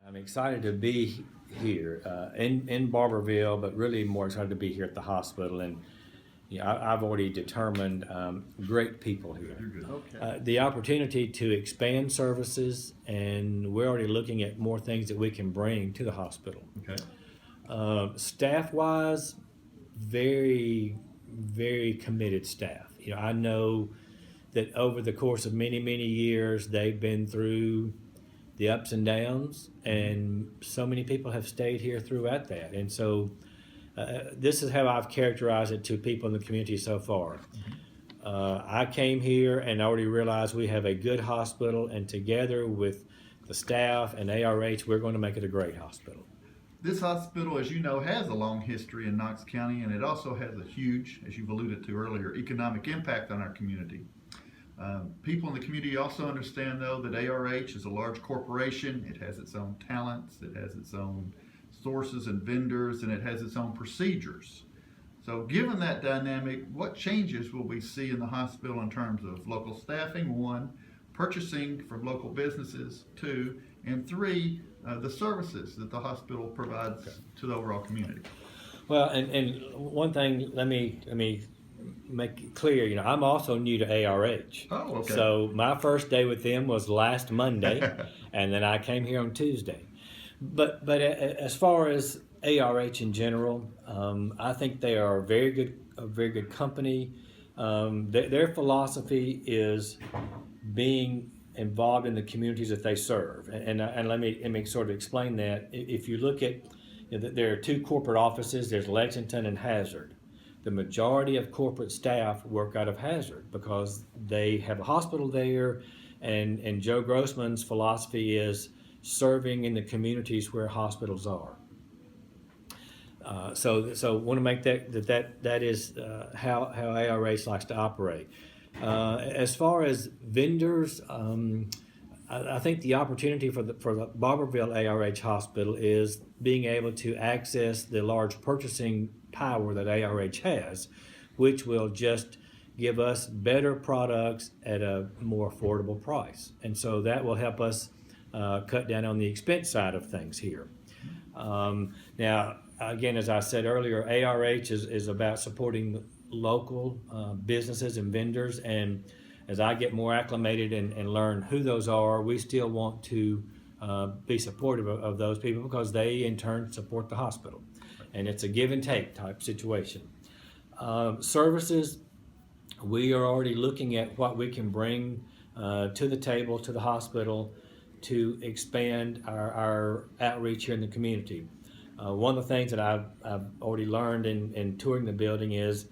I'm excited to be here in Barbourville, but really more excited to be here at the hospital. And I've already determined great people here. Okay. The opportunity to expand services, and we're already looking at more things that we can bring to the hospital. Okay. Staff-wise, very committed staff. I know that over the course of many years, they've been through the ups and downs, and so many people have stayed here throughout that. And so this is how I've characterized it to people in the community so far. I came here and already realized we have a good hospital, and together with the staff and ARH, we're going to make it a great hospital. This hospital, as you know, has a long history in Knox County, and it also has a huge, as you've alluded to earlier, economic impact on our community. People in the community also understand, though, that ARH is a large corporation. It has its own talents, it has its own sources and vendors, and it has its own procedures. So given that dynamic, what changes will we see in the hospital in terms of local staffing, one, purchasing from local businesses, two, and three, the services that the hospital provides to the overall community? Well, and one thing, let me make it clear, I'm also new to ARH. Oh, okay. So my first day with them was last Monday, and then I came here on Tuesday. But as far as ARH in general, I think they are a very good company. Their philosophy is being involved in the communities that they serve, and let me sort of explain that. If you look at, there are two corporate offices. There's Lexington and Hazard. The majority of corporate staff work out of Hazard because they have a hospital there, and Joe Grossman's philosophy is serving in the communities where hospitals are. So want to make that is how ARH likes to operate. As far as vendors, I think the opportunity for the Barbourville ARH Hospital is being able to access the large purchasing power that ARH has, which will just give us better products at a more affordable price. And so that will help us cut down on the expense side of things here. Now, again, as I said earlier, ARH is about supporting local businesses and vendors, and as I get more acclimated and learn who those are, we still want to be supportive of those people because they in turn support the hospital, and it's a give and take type situation. Services, we are already looking at what we can bring to the table, to the hospital, to expand our outreach here in the community. One of the things that I've already learned in touring the building is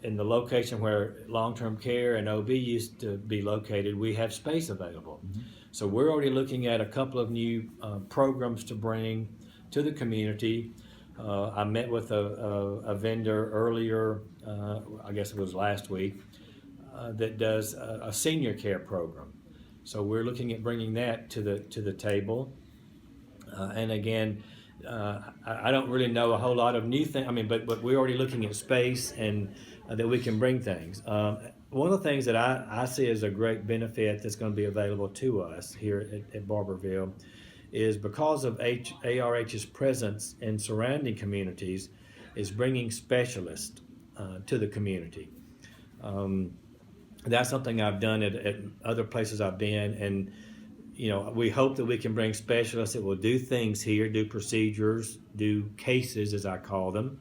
in the location where long-term care and OB used to be located, we have space available. Mm-hmm. So we're already looking at a couple of new programs to bring to the community. I met with a vendor earlier, I guess it was last week, that does a senior care program. So we're looking at bringing that to the table. And again, I don't really know a whole lot of new things. But we're already looking at space and that we can bring things. One of the things that I see as a great benefit that's going to be available to us here at Barbourville is because of ARH's presence in surrounding communities, is bringing specialists to the community. That's something I've done at other places I've been, and we hope that we can bring specialists that will do things here, do procedures, do cases as I call them.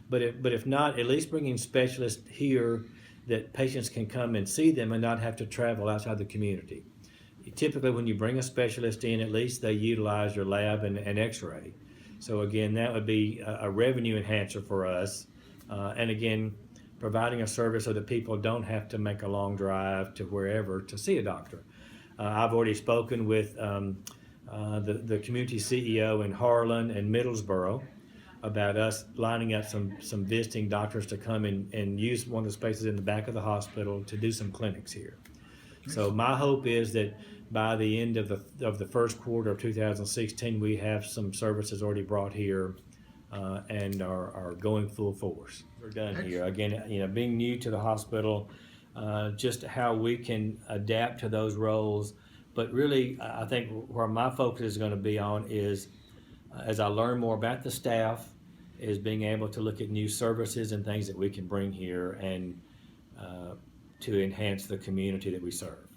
But if not, at least bringing specialists here that patients can come and see them and not have to travel outside the community. Typically when you bring a specialist in, at least they utilize your lab and x-ray. So again, that would be a revenue enhancer for us. And again, providing a service so that people don't have to make a long drive to wherever to see a doctor. I've already spoken with the community CEO in Harlan and Middlesboro about us lining up some visiting doctors to come and use one of the spaces in the back of the hospital to do some clinics here. So my hope is that by the end of the first quarter of 2016, we have some services already brought here and are going full force. We're done here. Again, being new to the hospital, just how we can adapt to those roles But really, I think where my focus is going to be on is, as I learn more about the staff, is being able to look at new services and things that we can bring here and to enhance the community that we serve.